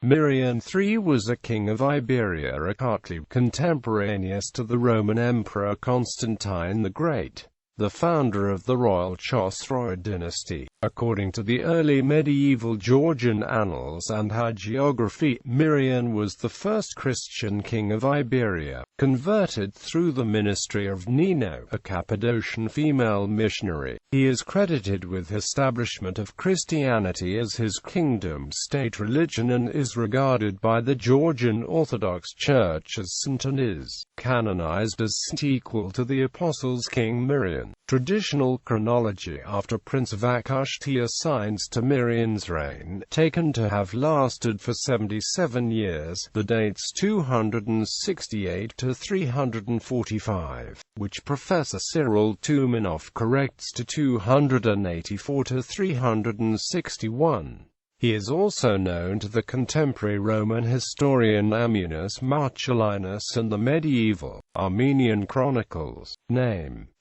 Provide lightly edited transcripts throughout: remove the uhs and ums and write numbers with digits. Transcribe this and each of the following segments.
Mirian III was a king of Iberia, a Kartli, contemporaneous to the Roman Emperor Constantine the Great, the founder of the royal Chosroid dynasty. According to the early medieval Georgian annals and hagiography, Mirian was the first Christian king of Iberia, converted through the ministry of Nino, a Cappadocian female missionary. He is credited with establishment of Christianity as his kingdom state religion and is regarded by the Georgian Orthodox Church as saint and is canonized as saint equal to the Apostles King Mirian. Traditional chronology after Prince of Akashti assigns to Mirian's reign, taken to have lasted for 77 years, the dates 268 to 345, which Professor Cyril Tumanov corrects to 284 to 361. He is also known to the contemporary Roman historian Ammianus Marcellinus and the medieval Armenian chronicles.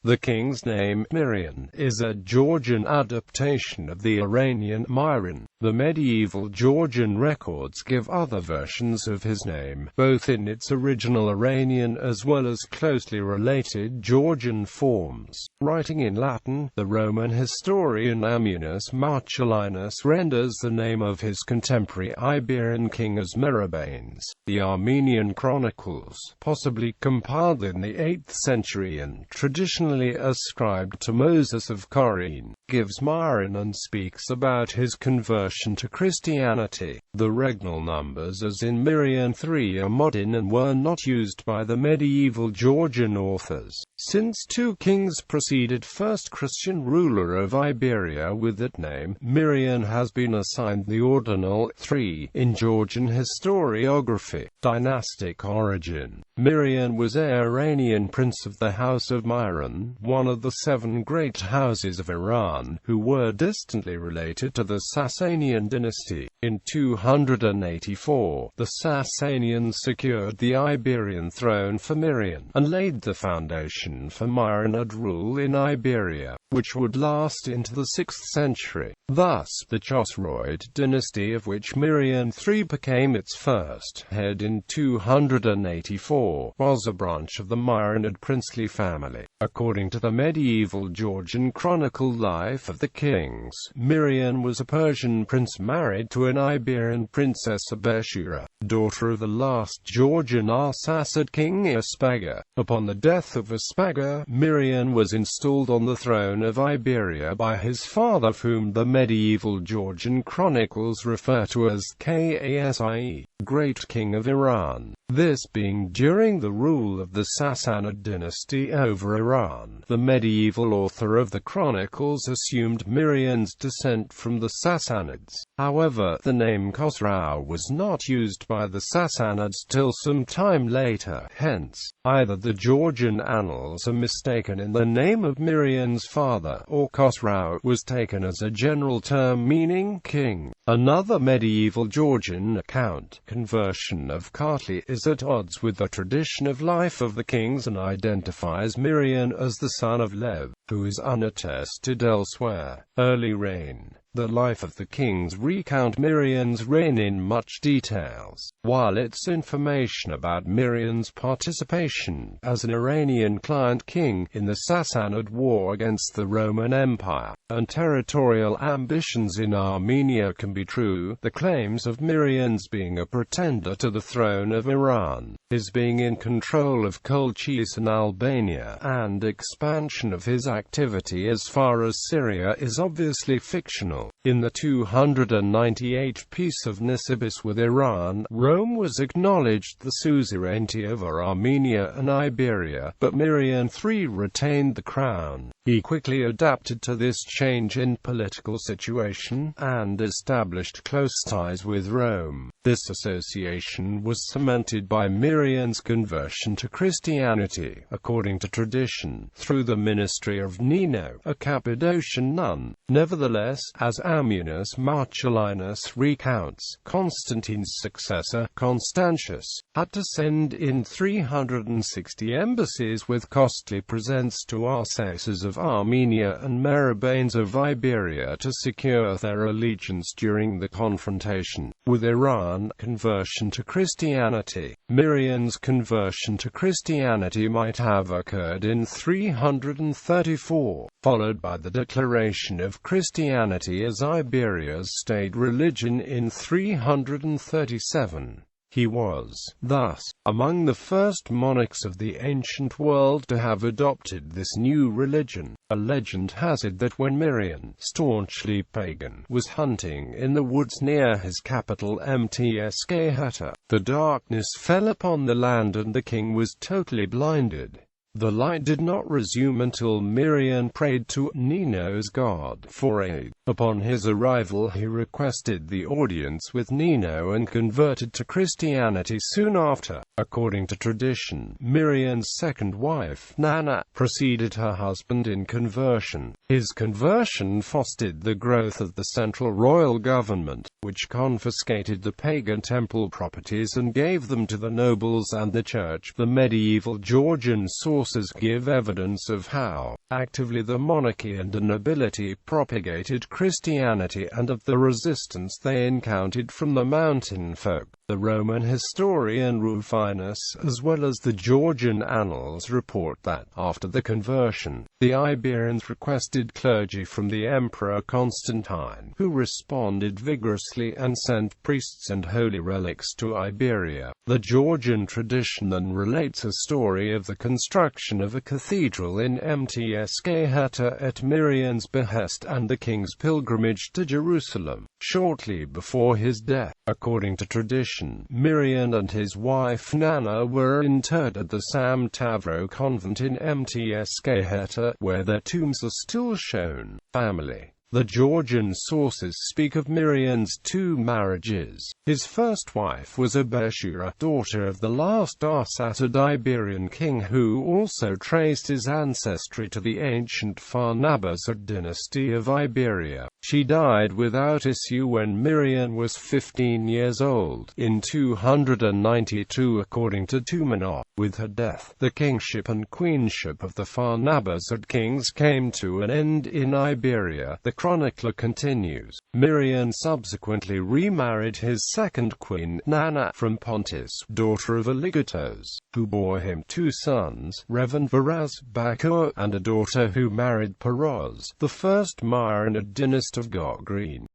The king's name, Mirian, is a Georgian adaptation of the Iranian Mirian. The medieval Georgian records give other versions of his name, both in its original Iranian as well as closely related Georgian forms. Writing in Latin, the Roman historian Ammianus Marcellinus renders the name of his contemporary Iberian king as Meribanes. The Armenian chronicles, possibly compiled in the 8th century and traditionally ascribed to Moses of Kartli, gives Mirian and speaks about his conversion to Christianity. The regnal numbers as in Mirian III are modern and were not used by the medieval Georgian authors. Since two kings preceded first Christian ruler of Iberia with that name, Mirian has been assigned the ordinal 3 in Georgian historiography. Dynastic origin. Mirian was an Iranian prince of the House of Mirian, one of the 7 great houses of Iran, who were distantly related to the Sasanian dynasty. In 284, the Sasanians secured the Iberian throne for Mirian, and laid the foundation for Mirianid rule in Iberia, which would last into the 6th century. Thus, the Chosroid dynasty, of which Mirian III became its first head in 284, was a branch of the Mirianid princely family. According to the medieval Georgian chronicle Life of the Kings, Mirian was a Persian prince married to an Iberian princess Abeshura, daughter of the last Georgian Arsacid king Aspaga. Upon the death of Aspaga, Mirian was installed on the throne of Iberia by his father, whom the medieval Georgian chronicles refer to as Kasi, Great King of Iran. This being during the rule of the Sassanid dynasty over Iran. The medieval author of the chronicles assumed Mirian's descent from the Sassanids. However, the name Khosrau was not used by the Sassanids till some time later. Hence, either the Georgian annals are mistaken in the name of Mirian's father, or Khosrau was taken as a general term meaning king. Another medieval Georgian account, conversion of Kartli, is at odds with the tradition of life of the kings and identifies Mirian as the son of Lev, who is unattested elsewhere. Early reign. The Life of the Kings recount Mirian's reign in much details, while its information about Mirian's participation as an Iranian client king in the Sassanid war against the Roman Empire and territorial ambitions in Armenia can be true. The claims of Mirian's being a pretender to the throne of Iran, his being in control of Colchis in Albania, and expansion of his activity as far as Syria is obviously fictional. In the 298 Peace of Nisibis with Iran, Rome was acknowledged the suzerainty over Armenia and Iberia, but Mirian III retained the crown. He quickly adapted to this change in political situation, and established close ties with Rome. This association was cemented by Mirian's conversion to Christianity, according to tradition, through the ministry of Nino, a Cappadocian nun. Nevertheless, as As Ammianus Marcellinus recounts, Constantine's successor, Constantius, had to send in 360 embassies with costly presents to Arsaces of Armenia and Merabanes of Iberia to secure their allegiance during the confrontation with Iran. Conversion to Christianity. Mirian's conversion to Christianity might have occurred in 334, followed by the declaration of Christianity as Iberia's state religion in 337. He was, thus, among the first monarchs of the ancient world to have adopted this new religion. A legend has it that when Mirian, staunchly pagan, was hunting in the woods near his capital Mtsk, the darkness fell upon the land and the king was totally blinded. The light did not resume until Mirian prayed to Nino's god for aid. Upon his arrival he requested the audience with Nino and converted to Christianity soon after. According to tradition, Mirian's second wife, Nana, preceded her husband in conversion. His conversion fostered the growth of the central royal government, which confiscated the pagan temple properties and gave them to the nobles and the church. The medieval Georgian sources give evidence of how actively the monarchy and the nobility propagated Christianity and of the resistance they encountered from the mountain folk. The Roman historian Rufinus, as well as the Georgian annals, report that, after the conversion, the Iberians requested clergy from the Emperor Constantine, who responded vigorously and sent priests and holy relics to Iberia. The Georgian tradition then relates a story of the construction of a cathedral in Mtsk at Mirian's behest and the king's pilgrimage to Jerusalem, shortly before his death. According to tradition, Mirian and his wife Nana were interred at the Sam Tavro convent in Mtsk, where their tombs are still shown. Family. The Georgian sources speak of Mirian's two marriages. His first wife was Abeshura, daughter of the last Arsacid Iberian king, who also traced his ancestry to the ancient Pharnabazid dynasty of Iberia. She died without issue when Mirian was 15 years old, in 292 according to Tumenoff. With her death, the kingship and queenship of the Pharnabazid kings came to an end in Iberia. The chronicler continues, Mirian subsequently remarried his second queen, Nana, from Pontus, daughter of Aligatos, who bore him two sons, Revan Varaz Bakur, and a daughter who married Peroz, the first Marinid dynasty of Gogreen.